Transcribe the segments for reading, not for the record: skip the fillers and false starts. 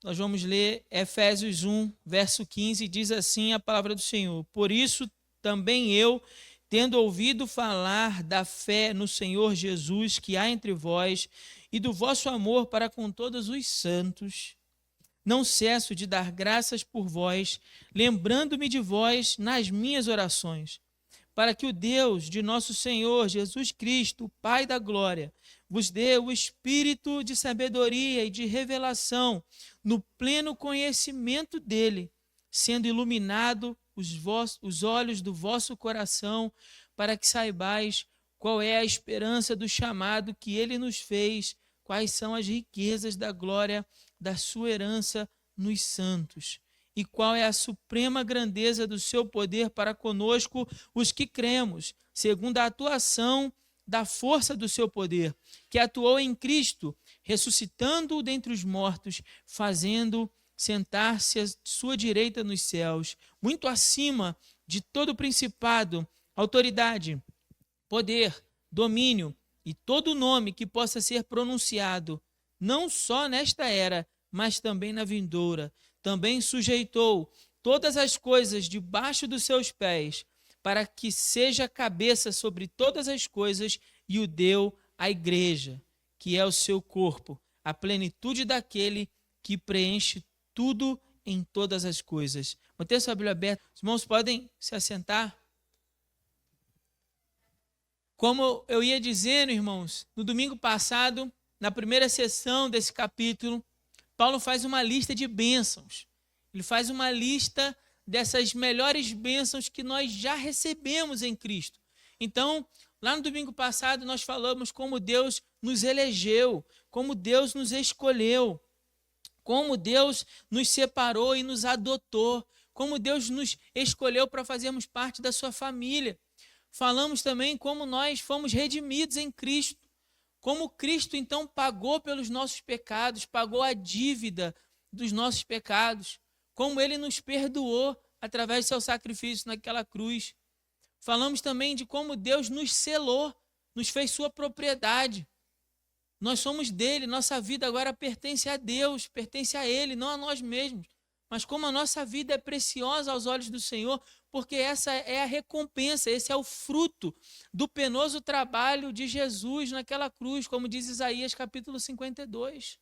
nós vamos ler Efésios 1, verso 15, diz assim a palavra do Senhor: Por isso também eu, tendo ouvido falar da fé no Senhor Jesus que há entre vós e do vosso amor para com todos os santos, não cesso de dar graças por vós, lembrando-me de vós nas minhas orações, para que o Deus de nosso Senhor Jesus Cristo, Pai da glória, vos dê o espírito de sabedoria e de revelação no pleno conhecimento dele, sendo iluminado os olhos do vosso coração, para que saibais qual é a esperança do chamado que ele nos fez, quais são as riquezas da glória da sua herança nos santos, e qual é a suprema grandeza do seu poder para conosco, os que cremos, segundo a atuação da força do seu poder, que atuou em Cristo, ressuscitando-o dentre os mortos, fazendo sentar-se à sua direita nos céus, muito acima de todo principado, autoridade, poder, domínio e todo nome que possa ser pronunciado, não só nesta era, mas também na vindoura. Também sujeitou todas as coisas debaixo dos seus pés, para que seja cabeça sobre todas as coisas, e o deu à igreja, que é o seu corpo, a plenitude daquele que preenche tudo em todas as coisas. Mantenha sua Bíblia aberta. Os irmãos podem se assentar. Como eu ia dizendo, irmãos, no domingo passado, na primeira sessão desse capítulo, Paulo faz uma lista de bênçãos. Ele faz uma lista dessas melhores bênçãos que nós já recebemos em Cristo. Então, lá no domingo passado, nós falamos como Deus nos elegeu, como Deus nos escolheu, como Deus nos separou e nos adotou, como Deus nos escolheu para fazermos parte da sua família. Falamos também como nós fomos redimidos em Cristo, como Cristo então pagou pelos nossos pecados, pagou a dívida dos nossos pecados, como ele nos perdoou através do seu sacrifício naquela cruz. Falamos também de como Deus nos selou, nos fez sua propriedade. Nós somos dele, nossa vida agora pertence a Deus, pertence a ele, não a nós mesmos. Mas como a nossa vida é preciosa aos olhos do Senhor, porque essa é a recompensa, esse é o fruto do penoso trabalho de Jesus naquela cruz, como diz Isaías capítulo 52.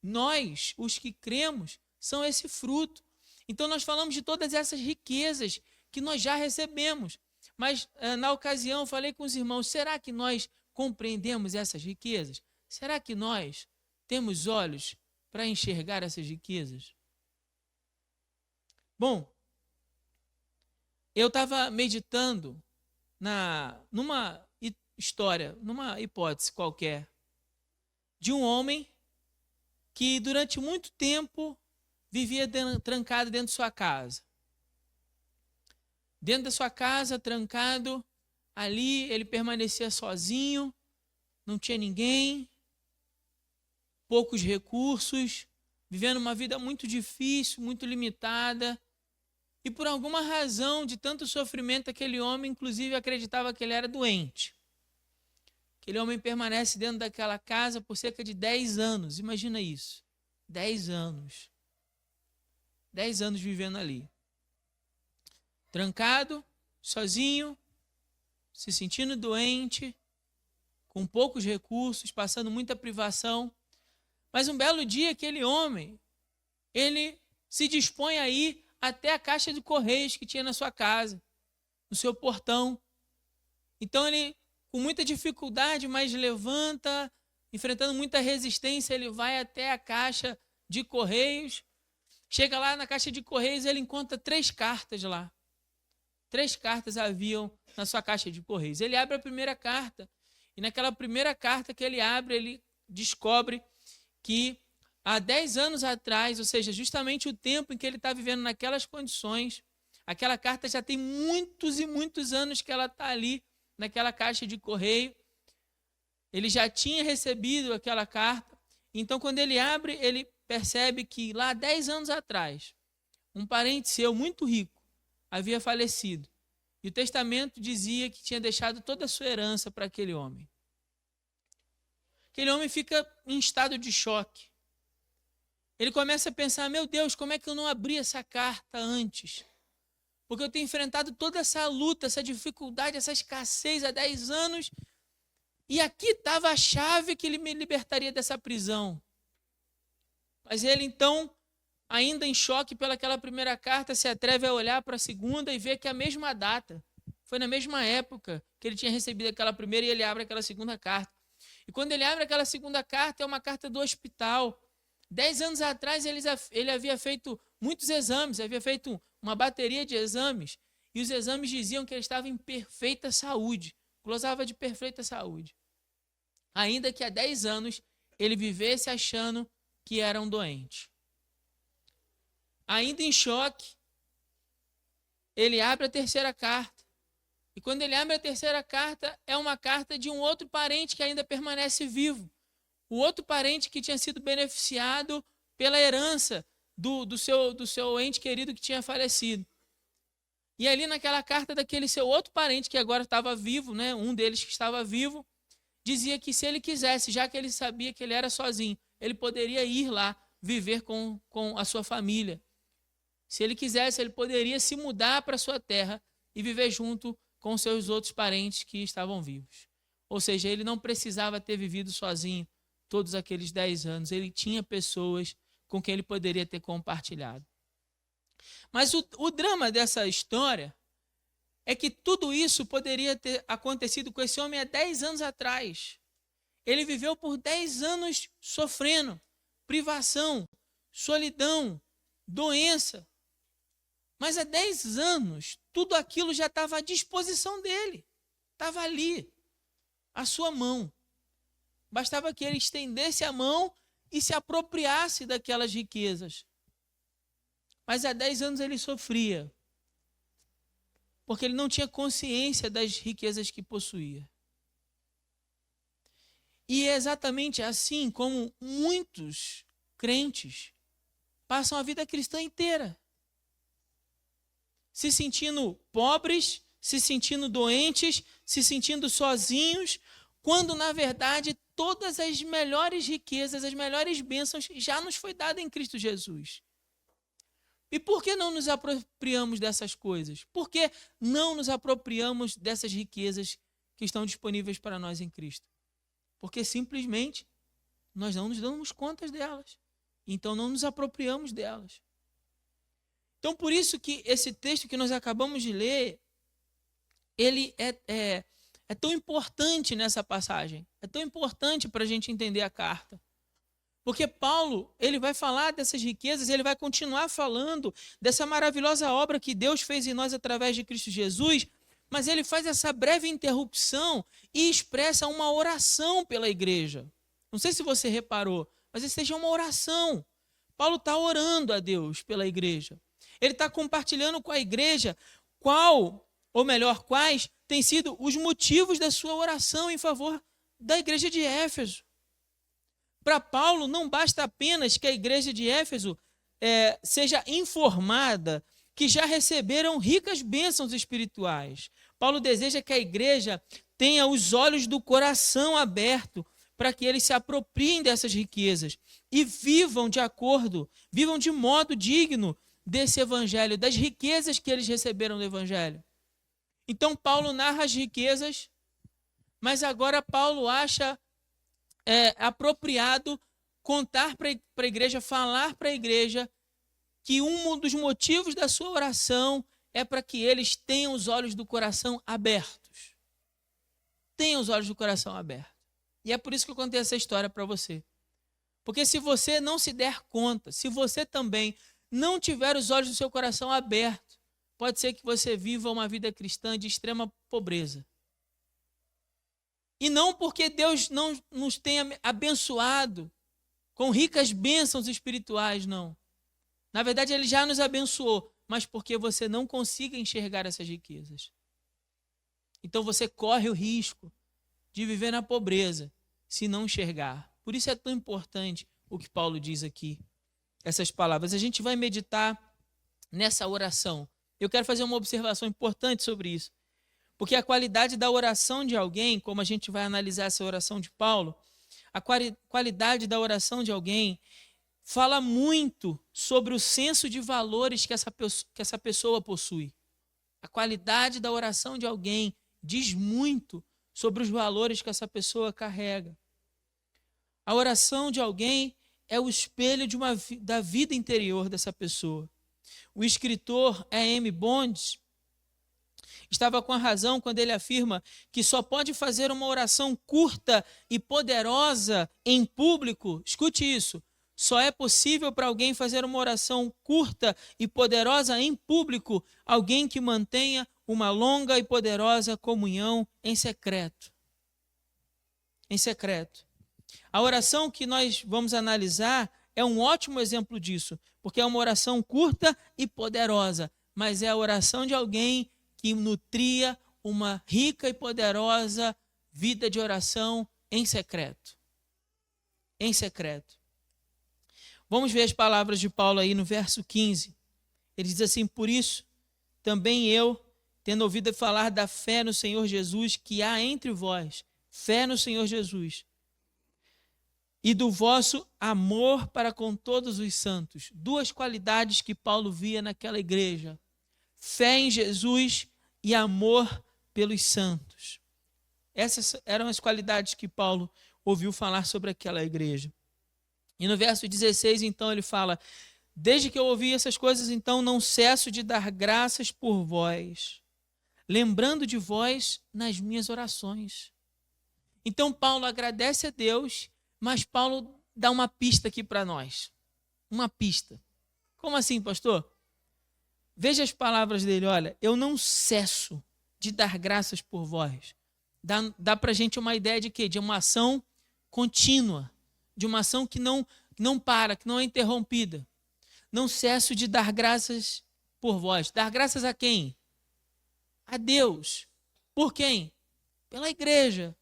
Nós, os que cremos, são esse fruto. Então nós falamos de todas essas riquezas que nós já recebemos. Mas na ocasião eu falei com os irmãos, será que nós compreendemos essas riquezas? Será que nós temos olhos para enxergar essas riquezas? Bom, eu estava meditando numa história, numa hipótese qualquer, de um homem que durante muito tempo vivia trancado dentro de sua casa. Dentro da sua casa, trancado, ali ele permanecia sozinho, não tinha ninguém, poucos recursos, vivendo uma vida muito difícil, muito limitada. E por alguma razão de tanto sofrimento, aquele homem, inclusive, acreditava que ele era doente. Aquele homem permanece dentro daquela casa por cerca de 10 anos. Imagina isso. 10 anos. 10 anos vivendo ali. Trancado, sozinho, se sentindo doente, com poucos recursos, passando muita privação. Mas um belo dia, aquele homem, ele se dispõe a ir até a caixa de correios que tinha na sua casa, no seu portão. Então ele, com muita dificuldade, mas levanta, enfrentando muita resistência, ele vai até a caixa de correios. Chega lá na caixa de correios, ele encontra 3 cartas lá. 3 cartas haviam na sua caixa de correios. Ele abre a primeira carta, e naquela primeira carta que ele abre, ele descobre que há 10 anos atrás, ou seja, justamente o tempo em que ele está vivendo naquelas condições, aquela carta já tem muitos e muitos anos que ela está ali, naquela caixa de correio. Ele já tinha recebido aquela carta. Então, quando ele abre, ele percebe que lá 10 anos atrás, um parente seu muito rico havia falecido. E o testamento dizia que tinha deixado toda a sua herança para aquele homem. Aquele homem fica em estado de choque. Ele começa a pensar, meu Deus, como é que eu não abri essa carta antes? Porque eu tenho enfrentado toda essa luta, essa dificuldade, essa escassez há 10 anos, e aqui estava a chave que ele me libertaria dessa prisão. Mas ele então, ainda em choque pelaquela primeira carta, se atreve a olhar para a segunda e vê que é a mesma data. Foi na mesma época que ele tinha recebido aquela primeira e ele abre aquela segunda carta. E quando ele abre aquela segunda carta, é uma carta do hospital. 10 anos atrás ele havia feito muitos exames, havia feito uma bateria de exames, e os exames diziam que ele estava em perfeita saúde, gozava de perfeita saúde. Ainda que há 10 anos ele vivesse achando que era um doente. Ainda em choque, ele abre a terceira carta. E quando ele abre a terceira carta, é uma carta de um outro parente que ainda permanece vivo. O outro parente que tinha sido beneficiado pela herança do seu ente querido que tinha falecido. E ali naquela carta daquele seu outro parente que agora estava vivo, né, um deles que estava vivo, dizia que se ele quisesse, já que ele sabia que ele era sozinho, ele poderia ir lá viver com a sua família. Se ele quisesse, ele poderia se mudar para a sua terra e viver junto com seus outros parentes que estavam vivos. Ou seja, ele não precisava ter vivido sozinho todos aqueles 10 anos. Ele tinha pessoas com quem ele poderia ter compartilhado. Mas o drama dessa história é que tudo isso poderia ter acontecido com esse homem há 10 anos atrás. Ele viveu por 10 anos sofrendo privação, solidão, doença. Mas há 10 anos, tudo aquilo já estava à disposição dele. Estava ali, à sua mão. Bastava que ele estendesse a mão e se apropriasse daquelas riquezas. Mas há 10 anos ele sofria, porque ele não tinha consciência das riquezas que possuía. E é exatamente assim como muitos crentes passam a vida cristã inteira. Se sentindo pobres, se sentindo doentes, se sentindo sozinhos, quando na verdade todas as melhores riquezas, as melhores bênçãos já nos foi dada em Cristo Jesus. E por que não nos apropriamos dessas coisas? Por que não nos apropriamos dessas riquezas que estão disponíveis para nós em Cristo? Porque simplesmente nós não nos damos conta delas. Então não nos apropriamos delas. Então por isso que esse texto que nós acabamos de ler, ele é tão importante nessa passagem. É tão importante para a gente entender a carta. Porque Paulo, ele vai falar dessas riquezas, ele vai continuar falando dessa maravilhosa obra que Deus fez em nós através de Cristo Jesus, mas ele faz essa breve interrupção e expressa uma oração pela igreja. Não sei se você reparou, mas essa seja uma oração. Paulo está orando a Deus pela igreja. Ele está compartilhando com a igreja quais têm sido os motivos da sua oração em favor da igreja de Éfeso. Para Paulo, não basta apenas que a igreja de Éfeso seja informada que já receberam ricas bênçãos espirituais. Paulo deseja que a igreja tenha os olhos do coração abertos para que eles se apropriem dessas riquezas e vivam de modo digno desse evangelho, das riquezas que eles receberam do evangelho. Então Paulo narra as riquezas, mas agora Paulo acha apropriado contar para a igreja, falar para a igreja que um dos motivos da sua oração é para que eles tenham os olhos do coração abertos. Tenham os olhos do coração abertos. E é por isso que eu contei essa história para você. Porque se você não se der conta, se você também não tiver os olhos do seu coração abertos, pode ser que você viva uma vida cristã de extrema pobreza. E não porque Deus não nos tenha abençoado com ricas bênçãos espirituais, não. Na verdade, Ele já nos abençoou, mas porque você não consiga enxergar essas riquezas. Então você corre o risco de viver na pobreza, se não enxergar. Por isso é tão importante o que Paulo diz aqui, essas palavras. A gente vai meditar nessa oração. Eu quero fazer uma observação importante sobre isso. Porque a qualidade da oração de alguém, como a gente vai analisar essa oração de Paulo, a qualidade da oração de alguém fala muito sobre o senso de valores que essa pessoa possui. A qualidade da oração de alguém diz muito sobre os valores que essa pessoa carrega. A oração de alguém é o espelho da vida interior dessa pessoa. O escritor E.M. Bonds estava com a razão quando ele afirma que só pode fazer uma oração curta e poderosa em público. Escute isso. Só é possível para alguém fazer uma oração curta e poderosa em público alguém que mantenha uma longa e poderosa comunhão em secreto. Em secreto. A oração que nós vamos analisar é um ótimo exemplo disso, porque é uma oração curta e poderosa, mas é a oração de alguém que nutria uma rica e poderosa vida de oração em secreto. Em secreto. Vamos ver as palavras de Paulo aí no verso 15. Ele diz assim: por isso, também eu, tendo ouvido falar da fé no Senhor Jesus que há entre vós, fé no Senhor Jesus, e do vosso amor para com todos os santos. Duas qualidades que Paulo via naquela igreja: fé em Jesus e amor pelos santos. Essas eram as qualidades que Paulo ouviu falar sobre aquela igreja. E no verso 16, então, ele fala: desde que eu ouvi essas coisas, então, não cesso de dar graças por vós, lembrando de vós nas minhas orações. Então, Paulo agradece a Deus, mas Paulo dá uma pista aqui para nós. Uma pista. Como assim, pastor? Veja as palavras dele: olha, eu não cesso de dar graças por vós. Dá para a gente uma ideia de quê? De uma ação contínua, de uma ação que não para, que não é interrompida. Não cesso de dar graças por vós. Dar graças a quem? A Deus. Por quem? Pela igreja.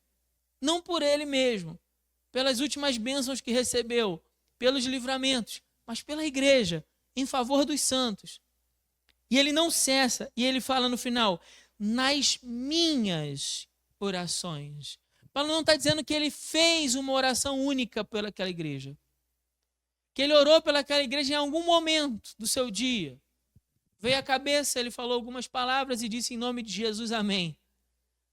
Não por ele mesmo, pelas últimas bênçãos que recebeu, pelos livramentos, mas pela igreja, em favor dos santos. E ele não cessa, e ele fala no final: nas minhas orações. Paulo não está dizendo que ele fez uma oração única pelaquela igreja, que ele orou pelaquela igreja em algum momento do seu dia. Veio à cabeça, ele falou algumas palavras e disse: em nome de Jesus, amém.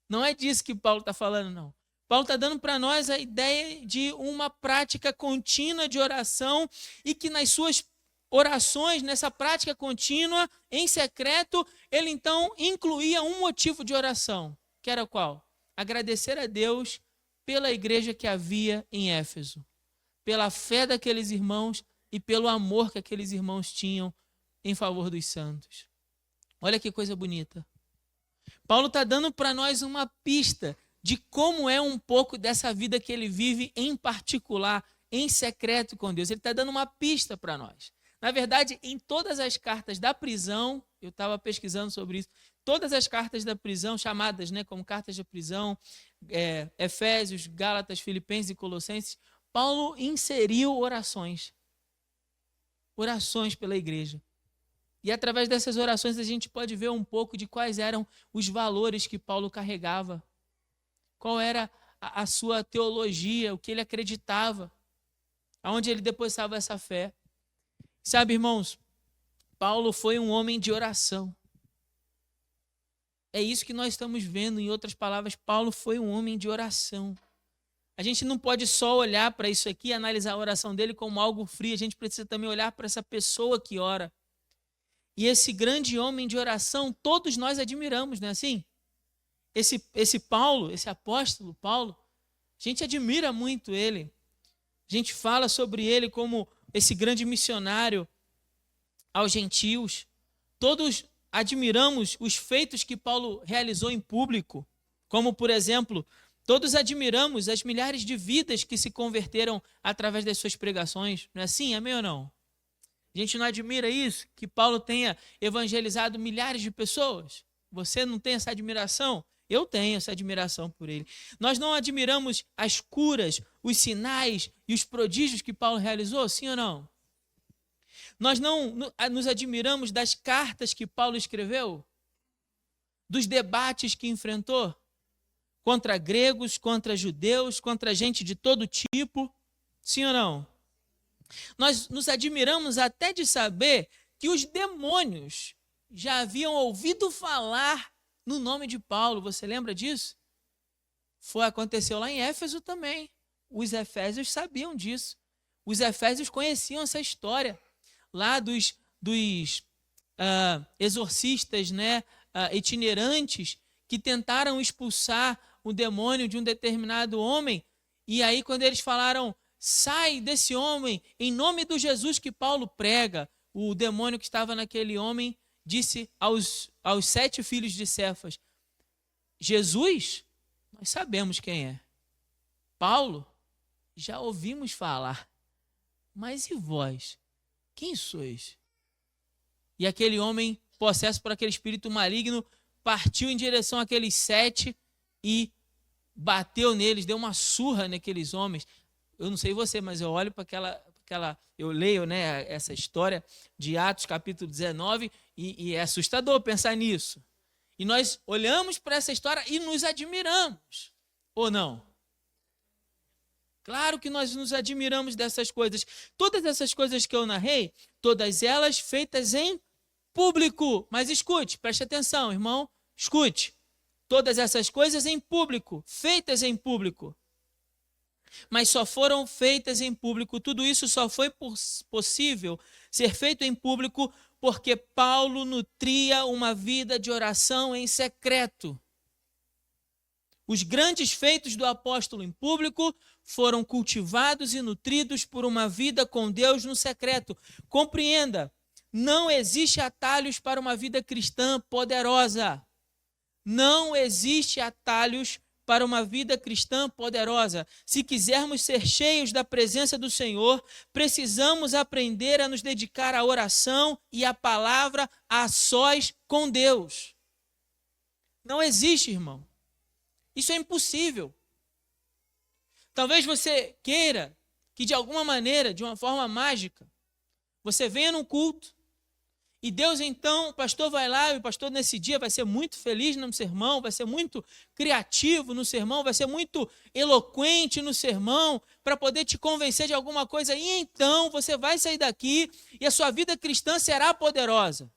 Não é disso que Paulo está falando, não. Paulo está dando para nós a ideia de uma prática contínua de oração e que nas suas orações, nessa prática contínua, em secreto, ele então incluía um motivo de oração, que era qual? Agradecer a Deus pela igreja que havia em Éfeso, pela fé daqueles irmãos e pelo amor que aqueles irmãos tinham em favor dos santos. Olha que coisa bonita. Paulo está dando para nós uma pista de como é um pouco dessa vida que ele vive em particular, em secreto com Deus. Ele está dando uma pista para nós. Na verdade, em todas as cartas da prisão, eu estava pesquisando sobre isso, todas as cartas da prisão, chamadas como cartas da prisão, Efésios, Gálatas, Filipenses e Colossenses, Paulo inseriu orações. Orações pela igreja. E através dessas orações a gente pode ver um pouco de quais eram os valores que Paulo carregava. Qual era a sua teologia, o que ele acreditava, aonde ele depositava essa fé. Sabe, irmãos, Paulo foi um homem de oração. É isso que nós estamos vendo. Em outras palavras, Paulo foi um homem de oração. A gente não pode só olhar para isso aqui e analisar a oração dele como algo frio. A gente precisa também olhar para essa pessoa que ora. E esse grande homem de oração, todos nós admiramos, não é assim? Esse Paulo, esse apóstolo Paulo, a gente admira muito ele. A gente fala sobre ele como esse grande missionário aos gentios. Todos admiramos os feitos que Paulo realizou em público, como, por exemplo, todos admiramos as milhares de vidas que se converteram através das suas pregações. Não é assim? Amém ou não? A gente não admira isso? Que Paulo tenha evangelizado milhares de pessoas? Você não tem essa admiração? Eu tenho essa admiração por ele. Nós não admiramos as curas, os sinais e os prodígios que Paulo realizou? Sim ou não? Nós não nos admiramos das cartas que Paulo escreveu? Dos debates que enfrentou? Contra gregos, contra judeus, contra gente de todo tipo? Sim ou não? Nós nos admiramos até de saber que os demônios já haviam ouvido falar no nome de Paulo. Você lembra disso? Aconteceu lá em Éfeso também. Os efésios sabiam disso. Os efésios conheciam essa história lá dos exorcistas, né, itinerantes, que tentaram expulsar o demônio de um determinado homem. E aí, quando eles falaram, sai desse homem, em nome do Jesus que Paulo prega, o demônio que estava naquele homem disse aos 7 filhos de Cefas, Jesus, nós sabemos quem é. Paulo, já ouvimos falar. Mas e vós? Quem sois? E aquele homem, possesso por aquele espírito maligno, partiu em direção àqueles 7 e bateu neles, deu uma surra naqueles homens. Eu não sei você, mas eu olho para aquela, eu leio, né, essa história de Atos capítulo 19 e é assustador pensar nisso. E nós olhamos para essa história e nos admiramos, ou não? Claro que nós nos admiramos dessas coisas. Todas essas coisas que eu narrei, todas elas feitas em público. Mas escute, preste atenção, irmão, escute. Todas essas coisas em público, feitas em público. Mas só foram feitas em público, tudo isso só foi possível ser feito em público porque Paulo nutria uma vida de oração em secreto. Os grandes feitos do apóstolo em público foram cultivados e nutridos por uma vida com Deus no secreto. Compreenda, não existe atalhos para uma vida cristã poderosa. Não existe atalhos para uma vida cristã poderosa. Se quisermos ser cheios da presença do Senhor, precisamos aprender a nos dedicar à oração e à palavra a sós com Deus. Não existe, irmão. Isso é impossível. Talvez você queira que de alguma maneira, de uma forma mágica, você venha num culto e Deus então, o pastor vai lá e o pastor nesse dia vai ser muito feliz no sermão, vai ser muito criativo no sermão, vai ser muito eloquente no sermão para poder te convencer de alguma coisa e então você vai sair daqui e a sua vida cristã será poderosa.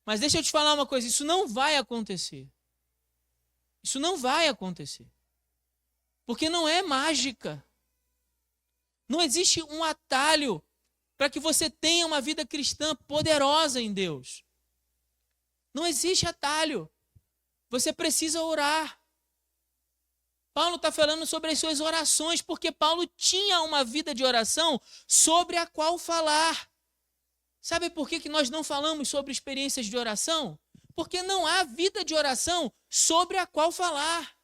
Mas deixa eu te falar uma coisa, isso não vai acontecer. Isso não vai acontecer. Porque não é mágica. Não existe um atalho para que você tenha uma vida cristã poderosa em Deus. Não existe atalho. Você precisa orar. Paulo está falando sobre as suas orações, porque Paulo tinha uma vida de oração sobre a qual falar. Sabe por que nós não falamos sobre experiências de oração? Porque não há vida de oração sobre a qual falar.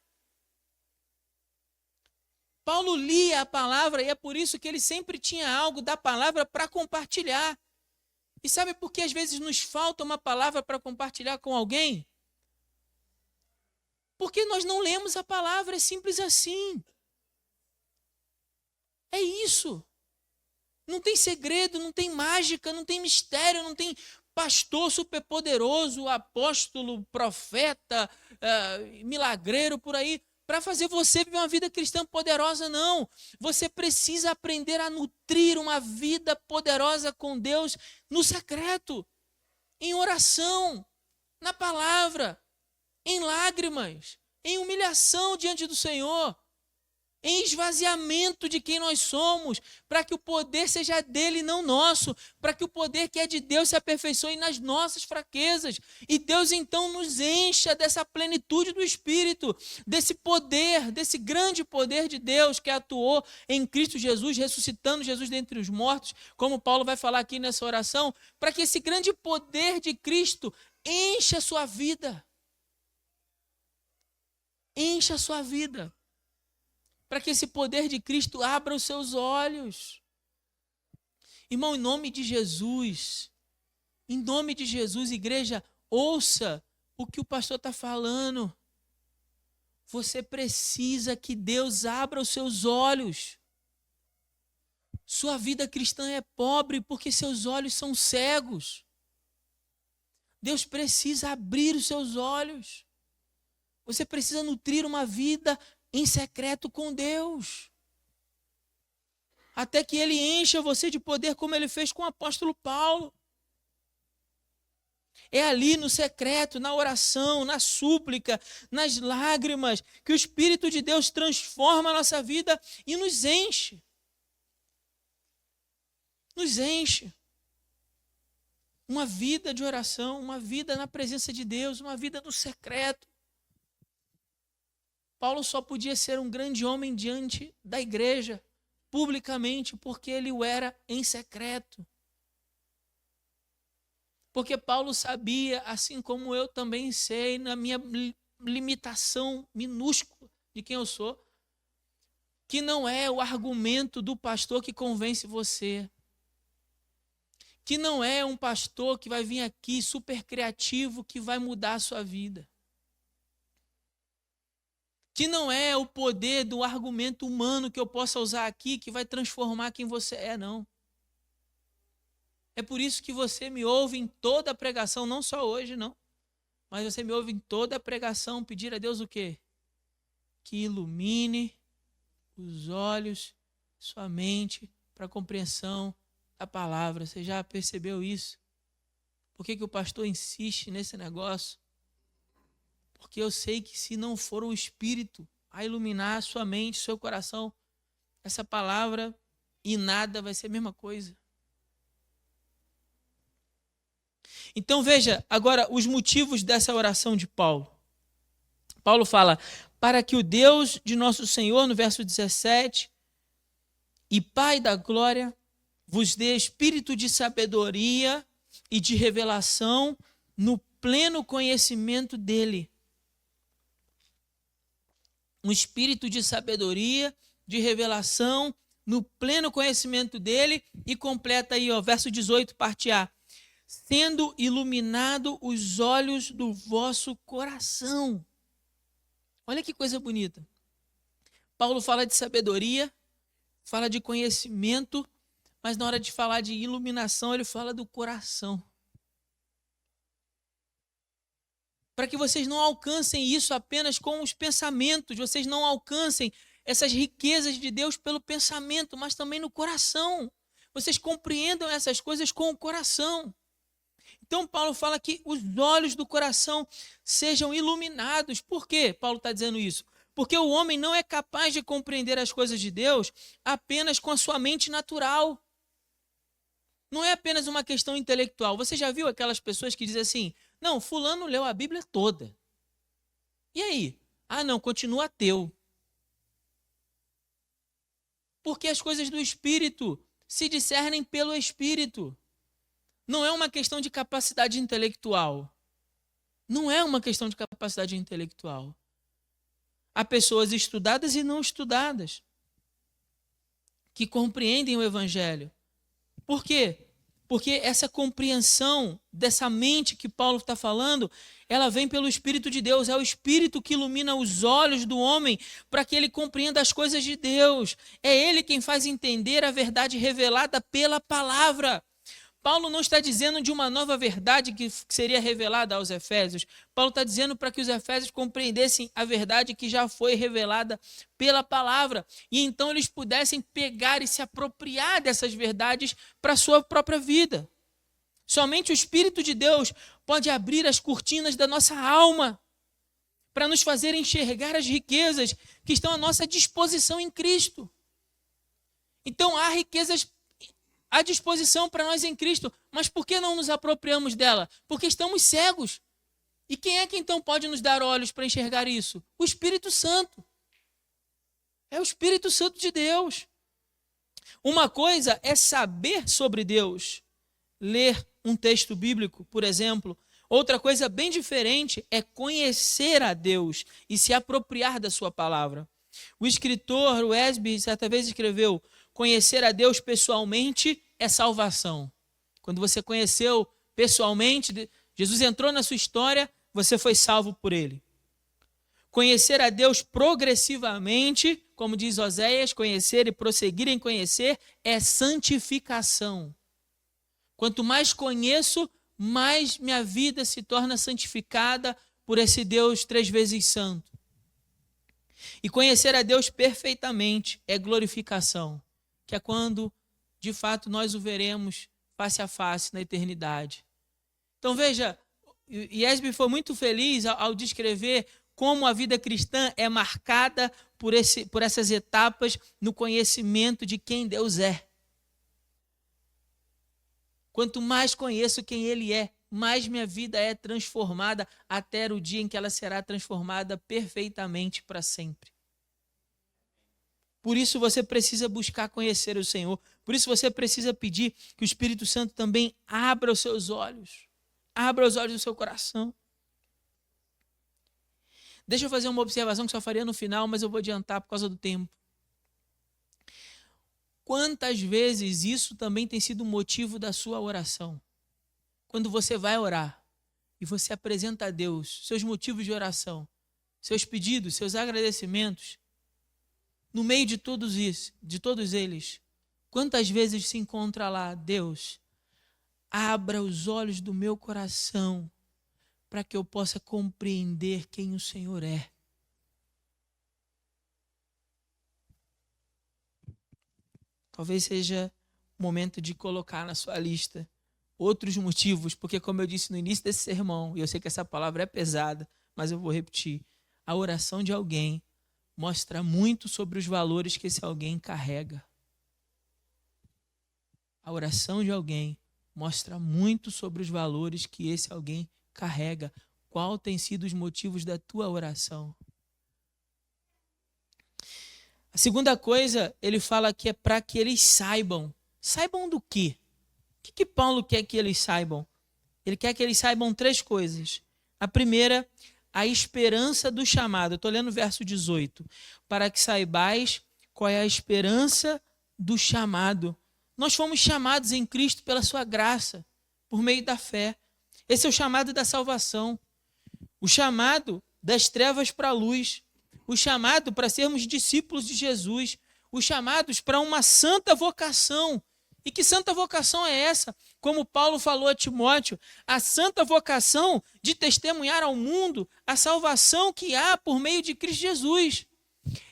Paulo lia a palavra e é por isso que ele sempre tinha algo da palavra para compartilhar. E sabe por que às vezes nos falta uma palavra para compartilhar com alguém? Porque nós não lemos a palavra, é simples assim. É isso. Não tem segredo, não tem mágica, não tem mistério, não tem pastor superpoderoso, apóstolo, profeta, milagreiro por aí, para fazer você viver uma vida cristã poderosa, não. Você precisa aprender a nutrir uma vida poderosa com Deus no secreto, em oração, na palavra, em lágrimas, em humilhação diante do Senhor, em esvaziamento de quem nós somos, para que o poder seja dele e não nosso, para que o poder que é de Deus se aperfeiçoe nas nossas fraquezas, e Deus então nos encha dessa plenitude do Espírito, desse poder, desse grande poder de Deus que atuou em Cristo Jesus, ressuscitando Jesus dentre os mortos, como Paulo vai falar aqui nessa oração, para que esse grande poder de Cristo encha a sua vida. Encha a sua vida. Para que esse poder de Cristo abra os seus olhos. Irmão, em nome de Jesus, igreja, ouça o que o pastor está falando. Você precisa que Deus abra os seus olhos. Sua vida cristã é pobre porque seus olhos são cegos. Deus precisa abrir os seus olhos. Você precisa nutrir uma vida em secreto com Deus. até que ele encha você de poder, como ele fez com o apóstolo Paulo. É ali no secreto, na oração, na súplica, nas lágrimas, que o Espírito de Deus transforma a nossa vida e nos enche. Nos enche. Uma vida de oração, uma vida na presença de Deus, uma vida no secreto. Paulo só podia ser um grande homem diante da igreja, publicamente, porque ele o era em secreto. Porque Paulo sabia, assim como eu também sei, na minha limitação minúscula de quem eu sou, que não é o argumento do pastor que convence você. Que não é um pastor que vai vir aqui super criativo que vai mudar a sua vida. Que não é o poder do argumento humano que eu possa usar aqui que vai transformar quem você é, não. É por isso que você me ouve em toda a pregação, não só hoje, não. Mas você me ouve em toda a pregação pedir a Deus o quê? Que ilumine os olhos, sua mente, para a compreensão da palavra. Você já percebeu isso? Por que o pastor insiste nesse negócio? Porque eu sei que se não for o Espírito a iluminar a sua mente, seu coração, essa palavra e nada vai ser a mesma coisa. Então veja agora os motivos dessa oração de Paulo. Paulo fala, para que o Deus de nosso Senhor, no verso 17, e Pai da glória, vos dê espírito de sabedoria e de revelação no pleno conhecimento dele. Um espírito de sabedoria, de revelação, no pleno conhecimento dele, e completa aí, ó, verso 18, parte A. Sendo iluminado os olhos do vosso coração. Olha que coisa bonita. Paulo fala de sabedoria, fala de conhecimento, mas na hora de falar de iluminação, ele fala do coração. Para que vocês não alcancem isso apenas com os pensamentos, vocês não alcancem essas riquezas de Deus pelo pensamento, mas também no coração. Vocês compreendam essas coisas com o coração. Então Paulo fala que os olhos do coração sejam iluminados. Por quê Paulo está dizendo isso? Porque o homem não é capaz de compreender as coisas de Deus apenas com a sua mente natural. Não é apenas uma questão intelectual. Você já viu aquelas pessoas que dizem assim, não, fulano leu a Bíblia toda. E aí? Ah, não, continua ateu. Porque as coisas do Espírito se discernem pelo Espírito. Não é uma questão de capacidade intelectual. Não é uma questão de capacidade intelectual. Há pessoas estudadas e não estudadas que compreendem o Evangelho. Por quê? Porque essa compreensão dessa mente que Paulo está falando, ela vem pelo Espírito de Deus. É o Espírito que ilumina os olhos do homem para que ele compreenda as coisas de Deus. É ele quem faz entender a verdade revelada pela palavra. Paulo não está dizendo de uma nova verdade que seria revelada aos Efésios. Paulo está dizendo para que os Efésios compreendessem a verdade que já foi revelada pela palavra. E então eles pudessem pegar e se apropriar dessas verdades para a sua própria vida. Somente o Espírito de Deus pode abrir as cortinas da nossa alma para nos fazer enxergar as riquezas que estão à nossa disposição em Cristo. Então há riquezas à disposição para nós em Cristo, mas por que não nos apropriamos dela? Porque estamos cegos. E quem é que então pode nos dar olhos para enxergar isso? O Espírito Santo. É o Espírito Santo de Deus. Uma coisa é saber sobre Deus, ler um texto bíblico, por exemplo. Outra coisa bem diferente é conhecer a Deus e se apropriar da sua palavra. O escritor Wesby certa vez escreveu: conhecer a Deus pessoalmente é salvação. Quando você conheceu pessoalmente, Jesus entrou na sua história, você foi salvo por ele. Conhecer a Deus progressivamente, como diz Oséias, conhecer e prosseguir em conhecer é santificação. Quanto mais conheço, mais minha vida se torna santificada por esse Deus 3 vezes santo. E conhecer a Deus perfeitamente é glorificação, que é quando, de fato, nós o veremos face a face na eternidade. Então veja, Yesbe foi muito feliz ao descrever como a vida cristã é marcada por essas etapas no conhecimento de quem Deus é. Quanto mais conheço quem Ele é, mais minha vida é transformada até o dia em que ela será transformada perfeitamente para sempre. Por isso você precisa buscar conhecer o Senhor. Por isso você precisa pedir que o Espírito Santo também abra os seus olhos. Abra os olhos do seu coração. Deixa eu fazer uma observação que só faria no final, mas eu vou adiantar por causa do tempo. Quantas vezes isso também tem sido motivo da sua oração? Quando você vai orar e você apresenta a Deus seus motivos de oração, seus pedidos, seus agradecimentos, no meio de todos eles, quantas vezes se encontra lá, Deus, abra os olhos do meu coração para que eu possa compreender quem o Senhor é. Talvez seja o momento de colocar na sua lista outros motivos, porque como eu disse no início desse sermão, e eu sei que essa palavra é pesada, mas eu vou repetir, a oração de alguém mostra muito sobre os valores que esse alguém carrega. A oração de alguém mostra muito sobre os valores que esse alguém carrega. Qual tem sido os motivos da tua oração? A segunda coisa, ele fala que é para que eles saibam. Saibam do quê? O que Paulo quer que eles saibam? Ele quer que eles saibam 3 coisas. A primeira, a esperança do chamado. Eu estou lendo o verso 18. Para que saibais qual é a esperança do chamado. Nós fomos chamados em Cristo pela sua graça, por meio da fé. Esse é o chamado da salvação. O chamado das trevas para a luz. O chamado para sermos discípulos de Jesus. Os chamados para uma santa vocação. E que santa vocação é essa? Como Paulo falou a Timóteo, a santa vocação de testemunhar ao mundo a salvação que há por meio de Cristo Jesus.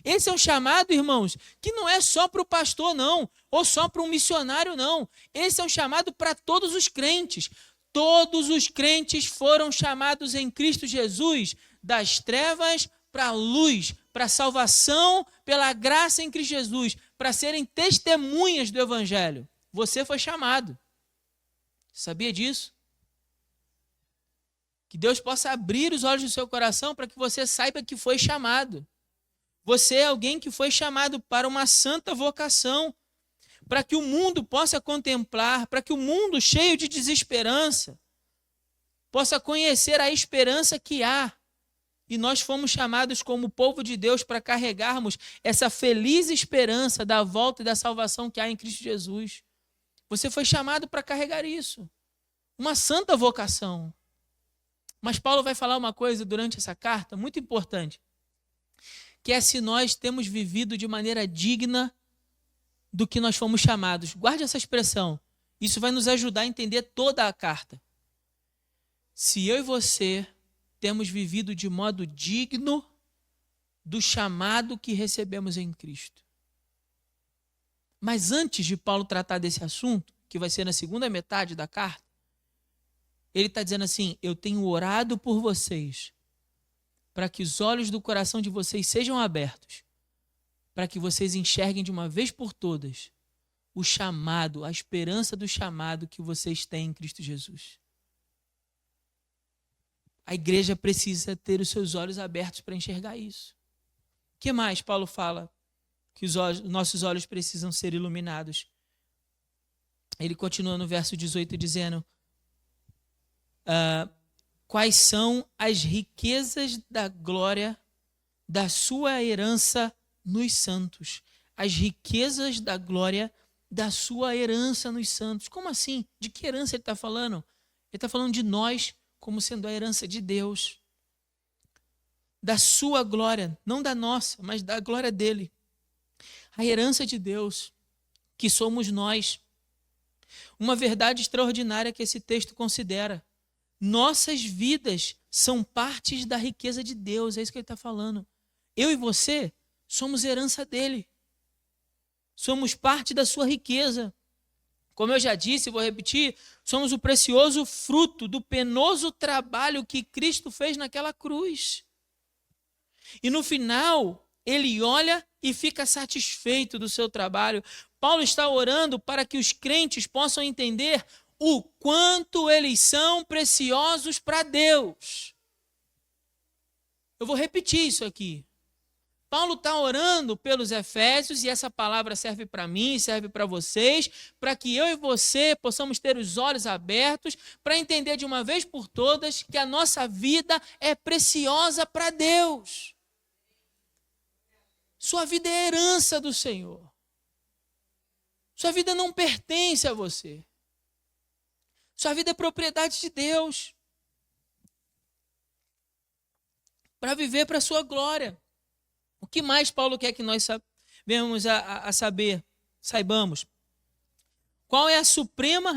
Esse é um chamado, irmãos, que não é só para o pastor, não, ou só para um missionário, não. Esse é um chamado para todos os crentes. Todos os crentes foram chamados em Cristo Jesus das trevas para a luz, para a salvação pela graça em Cristo Jesus, para serem testemunhas do Evangelho. Você foi chamado. Sabia disso? Que Deus possa abrir os olhos do seu coração para que você saiba que foi chamado. Você é alguém que foi chamado para uma santa vocação, para que o mundo possa contemplar, para que o mundo cheio de desesperança possa conhecer a esperança que há. E nós fomos chamados como povo de Deus para carregarmos essa feliz esperança da volta e da salvação que há em Cristo Jesus. Você foi chamado para carregar isso. Uma santa vocação. Mas Paulo vai falar uma coisa durante essa carta muito importante, que é se nós temos vivido de maneira digna do que nós fomos chamados. Guarde essa expressão. Isso vai nos ajudar a entender toda a carta. Se eu e você temos vivido de modo digno do chamado que recebemos em Cristo. Mas antes de Paulo tratar desse assunto, que vai ser na segunda metade da carta, ele está dizendo assim: eu tenho orado por vocês, para que os olhos do coração de vocês sejam abertos, para que vocês enxerguem de uma vez por todas o chamado, a esperança do chamado que vocês têm em Cristo Jesus. A igreja precisa ter os seus olhos abertos para enxergar isso. O que mais Paulo fala? Que nossos olhos precisam ser iluminados. Ele continua no verso 18 dizendo: quais são as riquezas da glória da sua herança nos santos. As riquezas da glória da sua herança nos santos. Como assim? De que herança ele está falando? Ele está falando de nós como sendo a herança de Deus. Da sua glória, não da nossa, mas da glória dele. A herança de Deus, que somos nós. Uma verdade extraordinária que esse texto considera. Nossas vidas são partes da riqueza de Deus, é isso que ele está falando. Eu e você somos herança dele. somos parte da sua riqueza. Como eu já disse, vou repetir, somos o precioso fruto do penoso trabalho que Cristo fez naquela cruz. E no final, ele olha e fica satisfeito do seu trabalho. Paulo está orando para que os crentes possam entender o quanto eles são preciosos para Deus. Eu vou repetir isso aqui. Paulo está orando pelos Efésios, e essa palavra serve para mim, serve para vocês, para que eu e você possamos ter os olhos abertos para entender de uma vez por todas que a nossa vida é preciosa para Deus. Sua vida é herança do Senhor. Sua vida não pertence a você. Sua vida é propriedade de Deus. Para viver para a sua glória. O que mais Paulo quer que nós venhamos a saber, saibamos? Qual é a suprema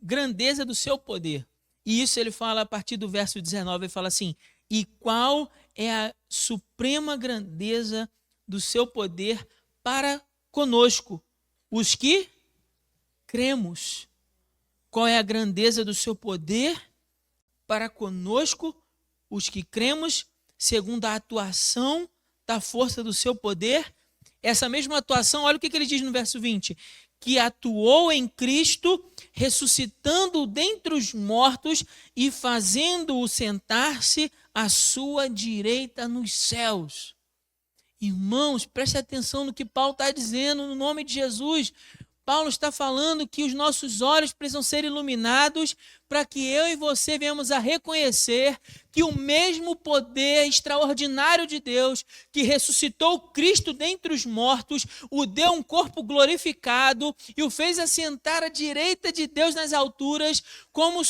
grandeza do seu poder? E isso ele fala a partir do verso 19, ele fala assim, e qual é a suprema grandeza do seu poder para conosco, os que cremos? Qual é a grandeza do seu poder para conosco, os que cremos, segundo a atuação da força do seu poder? Essa mesma atuação, olha o que ele diz no verso 20, que atuou em Cristo, ressuscitando-o dentre os mortos e fazendo-o sentar-se à sua direita nos céus. Irmãos, preste atenção no que Paulo está dizendo no nome de Jesus. Paulo está falando que os nossos olhos precisam ser iluminados para que eu e você venhamos a reconhecer que o mesmo poder extraordinário de Deus que ressuscitou Cristo dentre os mortos, o deu um corpo glorificado e o fez assentar à direita de Deus nas alturas, como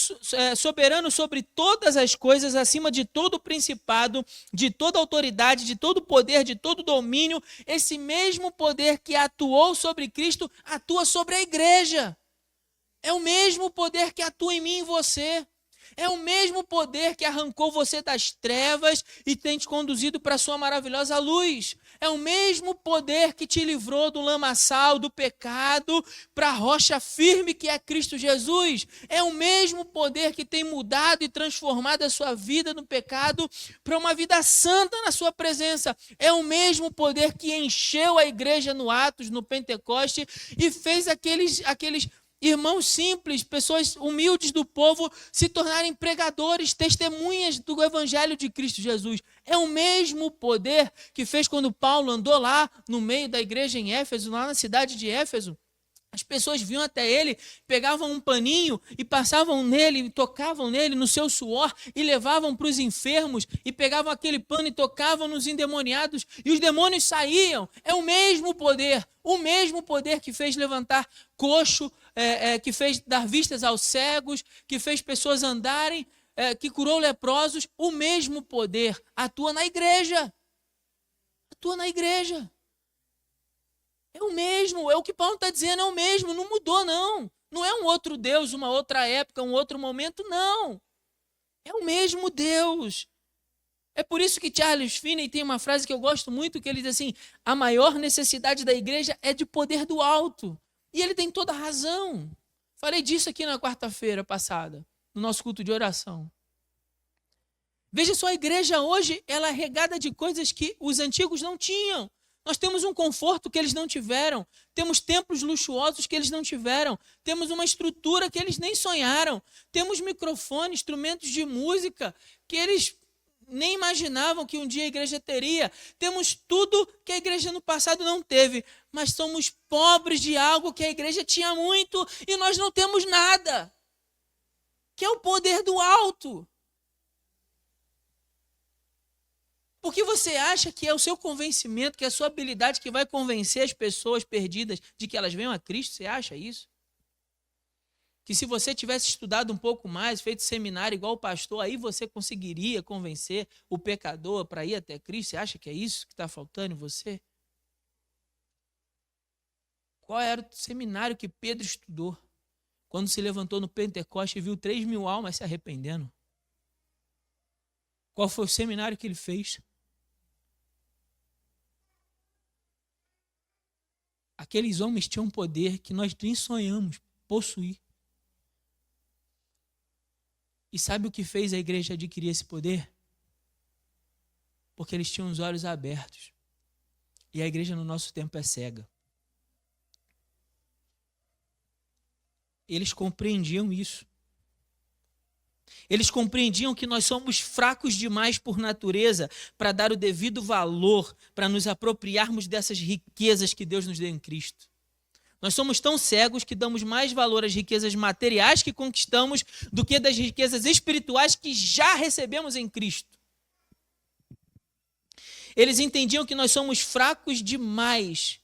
soberano sobre todas as coisas, acima de todo principado, de toda autoridade, de todo poder, de todo domínio. Esse mesmo poder que atuou sobre Cristo atua sobre a igreja. É o mesmo poder que atua em mim e em você. É o mesmo poder que arrancou você das trevas e tem te conduzido para a sua maravilhosa luz. É o mesmo poder que te livrou do lamaçal, do pecado, para a rocha firme que é Cristo Jesus. É o mesmo poder que tem mudado e transformado a sua vida no pecado para uma vida santa na sua presença. É o mesmo poder que encheu a igreja no Atos, no Pentecoste, e fez aqueles irmãos simples, pessoas humildes do povo, se tornarem pregadores, testemunhas do Evangelho de Cristo Jesus. É o mesmo poder que fez quando Paulo andou lá no meio da igreja em Éfeso, lá na cidade de Éfeso. As pessoas vinham até ele, pegavam um paninho e passavam nele, tocavam nele no seu suor e levavam para os enfermos e pegavam aquele pano e tocavam nos endemoniados e os demônios saíam. É o mesmo poder que fez levantar coxo, que fez dar vistas aos cegos, que fez pessoas andarem, que curou leprosos. O mesmo poder atua na igreja. Atua na igreja. É o mesmo, é o que Paulo está dizendo, é o mesmo, não mudou não. Não é um outro Deus, uma outra época, um outro momento, não. É o mesmo Deus. É por isso que Charles Finney tem uma frase que eu gosto muito, que ele diz assim, a maior necessidade da igreja é de poder do alto. E ele tem toda a razão. Falei disso aqui na quarta-feira passada, no nosso culto de oração. Veja só, a igreja hoje, ela é regada de coisas que os antigos não tinham. Nós temos um conforto que eles não tiveram, temos templos luxuosos que eles não tiveram, temos uma estrutura que eles nem sonharam, temos microfone, instrumentos de música que eles nem imaginavam que um dia a igreja teria, temos tudo que a igreja no passado não teve, mas somos pobres de algo que a igreja tinha muito e nós não temos nada, que é o poder do alto. Porque você acha que é o seu convencimento, que é a sua habilidade que vai convencer as pessoas perdidas de que elas venham a Cristo? Você acha isso? Que se você tivesse estudado um pouco mais, feito seminário igual o pastor, aí você conseguiria convencer o pecador para ir até Cristo? Você acha que é isso que está faltando em você? Qual era o seminário que Pedro estudou quando se levantou no Pentecoste e viu 3.000 almas se arrependendo? Qual foi o seminário que ele fez? Aqueles homens tinham um poder que nós nem sonhamos possuir. E sabe o que fez a igreja adquirir esse poder? Porque eles tinham os olhos abertos. E a igreja no nosso tempo é cega. Eles compreendiam isso. Eles compreendiam que nós somos fracos demais por natureza para dar o devido valor, para nos apropriarmos dessas riquezas que Deus nos deu em Cristo. Nós somos tão cegos que damos mais valor às riquezas materiais que conquistamos do que das riquezas espirituais que já recebemos em Cristo. Eles entendiam que nós somos fracos demais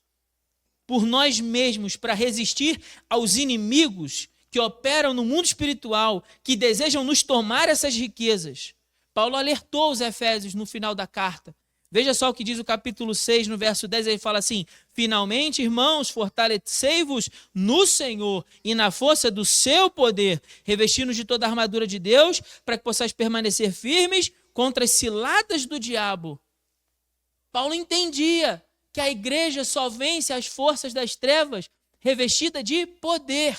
por nós mesmos para resistir aos inimigos que operam no mundo espiritual, que desejam nos tomar essas riquezas. Paulo alertou os Efésios no final da carta. Veja só o que diz o capítulo 6, no verso 10, ele fala assim: finalmente, irmãos, fortalecei-vos no Senhor e na força do seu poder, revestindo-nos de toda a armadura de Deus, para que possais permanecer firmes contra as ciladas do diabo. Paulo entendia que a igreja só vence as forças das trevas revestida de poder.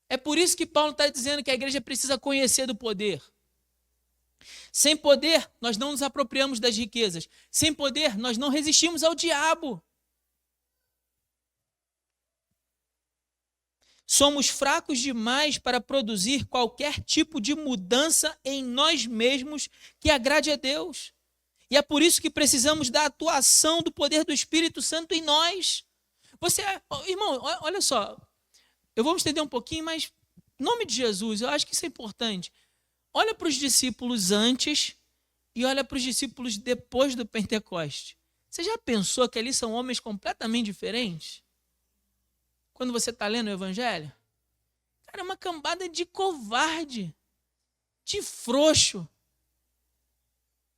É por isso que Paulo está dizendo que a igreja precisa conhecer do poder. Sem poder, nós não nos apropriamos das riquezas. Sem poder, nós não resistimos ao diabo. Somos fracos demais para produzir qualquer tipo de mudança em nós mesmos que agrade a Deus. E é por isso que precisamos da atuação do poder do Espírito Santo em nós. Irmão, olha só, eu vou me estender um pouquinho, mas em nome de Jesus, eu acho que isso é importante. Olha para os discípulos antes e olha para os discípulos depois do Pentecoste. Você já pensou que ali são homens completamente diferentes? Quando você está lendo o Evangelho? Cara, é uma cambada de covarde, de frouxo,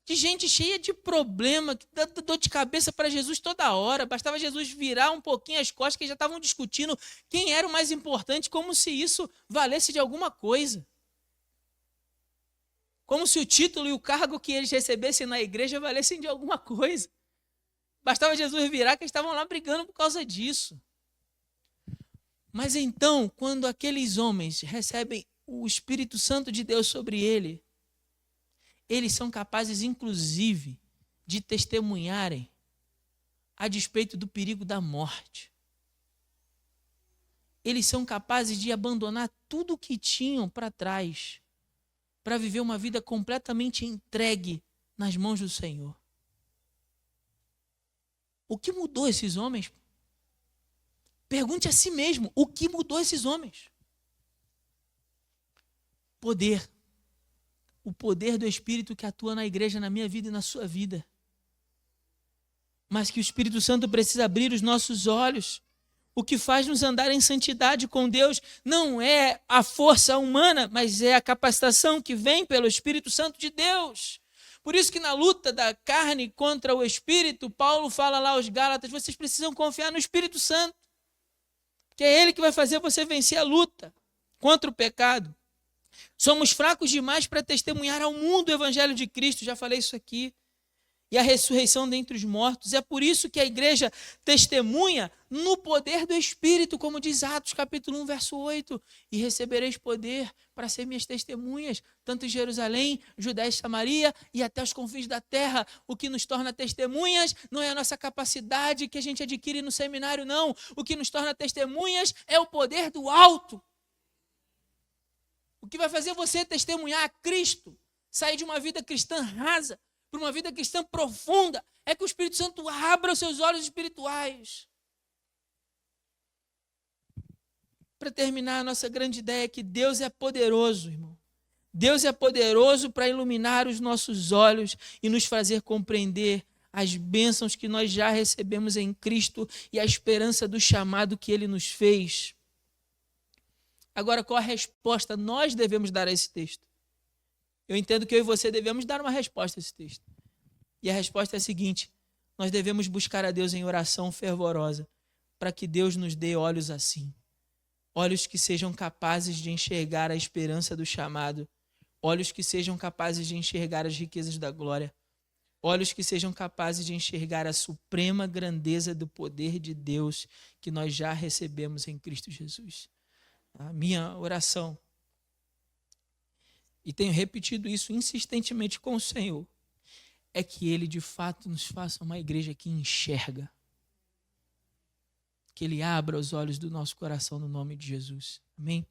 de gente cheia de problema, que dá dor de cabeça para Jesus toda hora. Bastava Jesus virar um pouquinho as costas que já estavam discutindo quem era o mais importante, como se isso valesse de alguma coisa. Como se o título e o cargo que eles recebessem na igreja valessem de alguma coisa. Bastava Jesus virar que eles estavam lá brigando por causa disso. Mas então, quando aqueles homens recebem o Espírito Santo de Deus sobre eles são capazes, inclusive, de testemunharem a despeito do perigo da morte. Eles são capazes de abandonar tudo o que tinham para trás para viver uma vida completamente entregue nas mãos do Senhor. O que mudou esses homens? Pergunte a si mesmo, o que mudou esses homens? Poder. O poder do Espírito que atua na igreja, na minha vida e na sua vida. Mas que o Espírito Santo precisa abrir os nossos olhos. O que faz nos andar em santidade com Deus não é a força humana, mas é a capacitação que vem pelo Espírito Santo de Deus. Por isso que na luta da carne contra o Espírito, Paulo fala lá aos Gálatas, vocês precisam confiar no Espírito Santo, que é Ele que vai fazer você vencer a luta contra o pecado. Somos fracos demais para testemunhar ao mundo o Evangelho de Cristo, já falei isso aqui. E a ressurreição dentre os mortos. É por isso que a igreja testemunha no poder do Espírito, como diz Atos capítulo 1, verso 8. E recebereis poder para ser minhas testemunhas, tanto em Jerusalém, Judéia e Samaria e até os confins da terra. O que nos torna testemunhas não é a nossa capacidade que a gente adquire no seminário, não. O que nos torna testemunhas é o poder do alto. O que vai fazer você testemunhar a Cristo, sair de uma vida cristã rasa, para uma vida cristã profunda, é que o Espírito Santo abra os seus olhos espirituais. Para terminar, a nossa grande ideia é que Deus é poderoso, irmão. Deus é poderoso para iluminar os nossos olhos e nos fazer compreender as bênçãos que nós já recebemos em Cristo e a esperança do chamado que Ele nos fez. Agora, qual a resposta nós devemos dar a esse texto? Eu entendo que eu e você devemos dar uma resposta a esse texto. E a resposta é a seguinte: nós devemos buscar a Deus em oração fervorosa, para que Deus nos dê olhos assim. Olhos que sejam capazes de enxergar a esperança do chamado. Olhos que sejam capazes de enxergar as riquezas da glória. olhos que sejam capazes de enxergar a suprema grandeza do poder de Deus que nós já recebemos em Cristo Jesus. A minha oração, e tenho repetido isso insistentemente com o Senhor, é que Ele de fato nos faça uma igreja que enxerga. Que Ele abra os olhos do nosso coração no nome de Jesus. Amém?